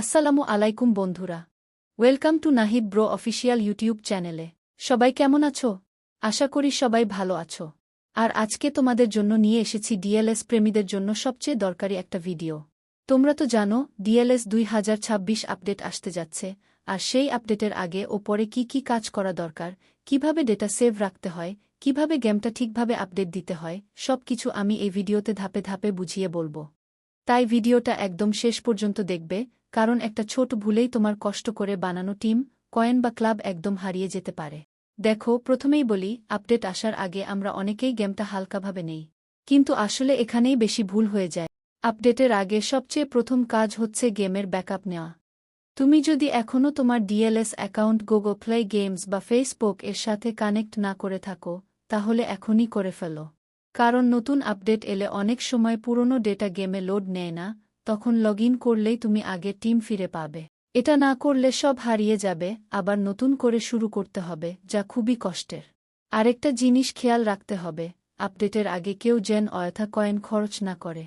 আসসালামু আলাইকুম বন্ধুরা, welcome to Nahid bro official YouTube চ্যানেলে। সবাই কেমন আছো? আশা করি সবাই ভালো আছো। আর আজকে তোমাদের জন্য নিয়ে এসেছি ডিএলএস প্রেমীদের জন্য সবচেয়ে দরকারি একটা ভিডিও। তোমরা তো জানো ডিএলএস 2026 আপডেট আসতে যাচ্ছে, আর সেই আপডেটের আগে ও পরে কি কাজ করা দরকার, কিভাবে ডেটা সেভ রাখতে হয়, কিভাবে গেমটা ঠিকভাবে আপডেট দিতে হয়, সব কিছু আমি এই ভিডিওতে ধাপে ধাপে বুঝিয়ে বলবো। তাই ভিডিওটা একদম শেষ পর্যন্ত দেখবে, কারণ একটা ছোট ভুলেই তোমার কষ্ট করে বানানো টিম, কয়েন বা ক্লাব একদম হারিয়ে যেতে পারে। দেখো, প্রথমেই বলি, আপডেট আসার আগে আমরা অনেকেই গেমটা হালকাভাবে নেই, কিন্তু আসলে এখানেই বেশি ভুল হয়ে যায়। আপডেটের আগে সবচেয়ে প্রথম কাজ হচ্ছে গেমের ব্যাকআপ নেওয়া। তুমি যদি এখনও তোমার DLS account Google play games বা ফেসবুক এর সাথে কানেক্ট না করে থাকো, তাহলে এখনই করে ফেলো। কারণ নতুন আপডেট এলে অনেক সময় পুরনো ডেটা গেমে লোড নেয় না, তখন লগ ইন করলেই তুমি আগের টিম ফিরে পাবে। এটা না করলে সব হারিয়ে যাবে, আবার নতুন করে শুরু করতে হবে, যা খুবই কষ্টের। আরেকটা জিনিস খেয়াল রাখতে হবে, আপডেটের আগে কেউ যেন অযথা কয়েন খরচ না করে।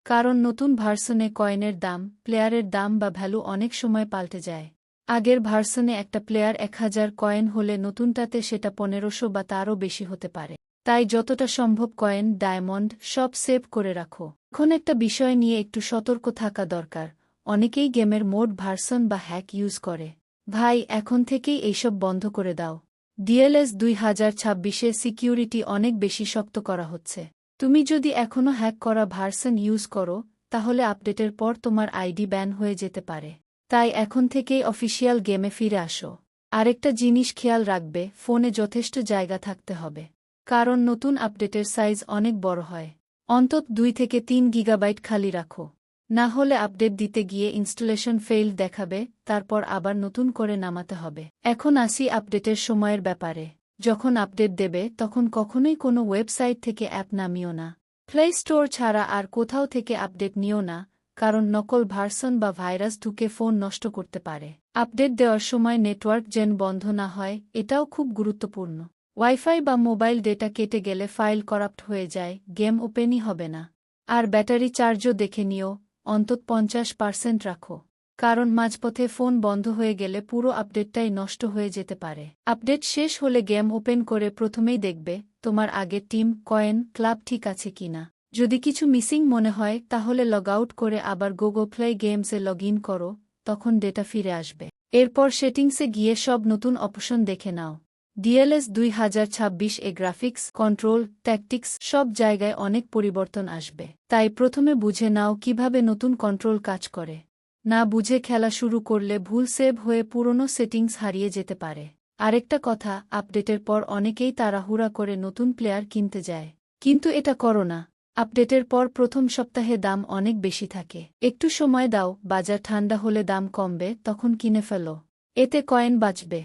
কারণ নতুন ভার্সনে কয়েনের দাম, প্লেয়ারের দাম বা ভ্যালু অনেক সময় পাল্টে যায়। আগের ভার্সনে একটা প্লেয়ার 1000 কয়েন হলে নতুনটাতে সেটা 1500 বা তারও বেশি হতে পারে। তাই যতটা সম্ভব কয়েন, ডায়মন্ড সব সেভ করে রাখো। এখন একটা বিষয় নিয়ে একটু সতর্ক থাকা দরকার। অনেকেই গেমের মোড ভার্সন বা হ্যাক ইউজ করে। ভাই, এখন থেকেই এইসব বন্ধ করে দাও। ডিএলএস 2026-এ সিকিউরিটি অনেক বেশি শক্ত করা হচ্ছে। তুমি যদি এখনও হ্যাক করা ভার্সন ইউজ করো, তাহলে আপডেটের পর তোমার আইডি ব্যান হয়ে যেতে পারে। তাই এখন থেকেই অফিসিয়াল গেমে ফিরে আসো। আরেকটা জিনিস খেয়াল রাখবে, ফোনে যথেষ্ট জায়গা থাকতে হবে। কারণ নতুন আপডেটের সাইজ অনেক বড় হয়। অন্তত 2 থেকে 3 গিগাবাইট খালি রাখো। না হলে আপডেট দিতে গিয়ে ইনস্টলেশন ফেইল্ড দেখাবে, তারপর আবার নতুন করে নামাতে হবে। এখন আসি আপডেটের সময়ের ব্যাপারে। যখন আপডেট দেবে তখন কখনোই কোনো ওয়েবসাইট থেকে অ্যাপ নামিও না। প্লে স্টোর ছাড়া আর কোথাও থেকে আপডেট নিও না, কারণ নকল ভার্সন বা ভাইরাস ঢুকে ফোন নষ্ট করতে পারে। আপডেট দেওয়ার সময় নেটওয়ার্ক যেন বন্ধ না হয়, এটাও খুব গুরুত্বপূর্ণ। ওয়াইফাই বা মোবাইল ডেটা কেটে গেলে ফাইল করাপ্ট হয়ে যায়, গেম ওপেনই হবে না। আর ব্যাটারি চার্জও দেখে নিও, অন্তত 50% রাখো। কারণ মাঝপথে ফোন বন্ধ হয়ে গেলে পুরো আপডেটটাই নষ্ট হয়ে যেতে পারে। আপডেট শেষ হলে গেম ওপেন করে প্রথমেই দেখবে তোমার আগের টিম, কয়েন, ক্লাব ঠিক আছে কিনা। যদি কিছু মিসিং মনে হয় তাহলে লগ আউট করে আবার গুগল প্লে গেমসে লগ ইন করো, তখন ডেটা ফিরে আসবে। এরপর সেটিংসে গিয়ে সব নতুন অপশন দেখে নাও। ডিএলএস 2026-এ গ্রাফিক্স, কন্ট্রোল, ট্যাকটিক্স সব জায়গায় অনেক পরিবর্তন আসবে। তাই প্রথমে বুঝে নাও কিভাবে নতুন কন্ট্রোল কাজ করে। না বুঝে খেলা শুরু করলে ভুল সেভ হয়ে পুরনো সেটিংস হারিয়ে যেতে পারে। আরেকটা কথা, আপডেটের পর অনেকেই তাড়াহুড়া করে নতুন প্লেয়ার কিনতে যায়। কিন্তু এটা করো না। আপডেটের পর প্রথম সপ্তাহে দাম অনেক বেশি থাকে। একটু সময় দাও, বাজার ঠান্ডা হলে দাম কমবে, তখন কিনে ফেলো। এতে কয়েন বাঁচবে।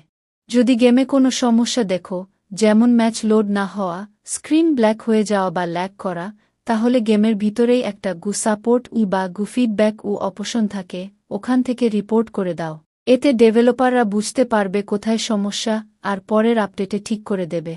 যদি গেমে কোনো সমস্যা দেখো, যেমন ম্যাচ লোড না হওয়া, স্ক্রিন ব্ল্যাক হয়ে যাওয়া বা ল্যাগ করা, তাহলে গেমের ভিতরেই একটা সাপোর্ট বা ফিডব্যাক অপশন থাকে, ওখান থেকে রিপোর্ট করে দাও। এতে ডেভেলপাররা বুঝতে পারবে কোথায় সমস্যা, আর পরের আপডেটে ঠিক করে দেবে।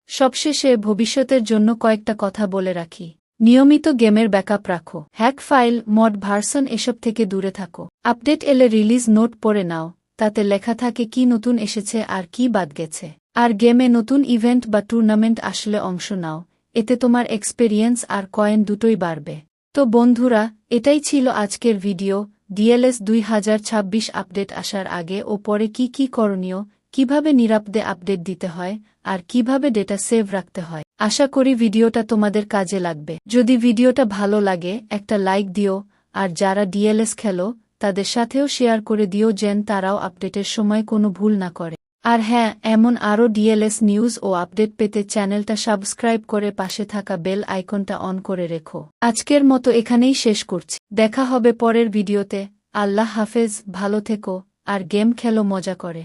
সবশেষে ভবিষ্যতের জন্য কয়েকটা কথা বলে রাখি। নিয়মিত গেমের ব্যাকআপ রাখো। হ্যাক ফাইল, মড ভার্সন এসব থেকে দূরে থাকো। আপডেট এলে রিলিজ নোট পড়ে নাও, তাতে লেখা থাকে কি নতুন এসেছে আর কি বাদ গেছে। আর গেমে নতুন ইভেন্ট বা টুর্নামেন্ট আসলে অংশ নাও, এতে তোমার এক্সপেরিয়েন্স আর কয়েন দুটোই বাড়বে। তো বন্ধুরা, এটাই ছিল আজকের ভিডিও। ডিএলএস 2026 আপডেট আসার আগে ও পরে কি করণীয়, কিভাবে নিরাপদে আপডেট দিতে হয়, আর কিভাবে ডেটা সেভ রাখতে হয়। আশা করি ভিডিওটা তোমাদের কাজে লাগবে। যদি ভিডিওটা ভালো লাগে একটা লাইক দিও, আর যারা ডিএলএস খেলো তাদের সাথেও শেয়ার করে দিও, যেন তারাও আপডেটের সময় কোনো ভুল না করে। আর হ্যাঁ, এমন আরও ডিএলএস নিউজ ও আপডেট পেতে চ্যানেলটা সাবস্ক্রাইব করে পাশে থাকা বেল আইকনটা অন করে রেখো। আজকের মতো এখানেই শেষ করছি। দেখা হবে পরের ভিডিওতে। আল্লাহ হাফেজ, ভালো থেকো, আর গেম খেলো মজা করে।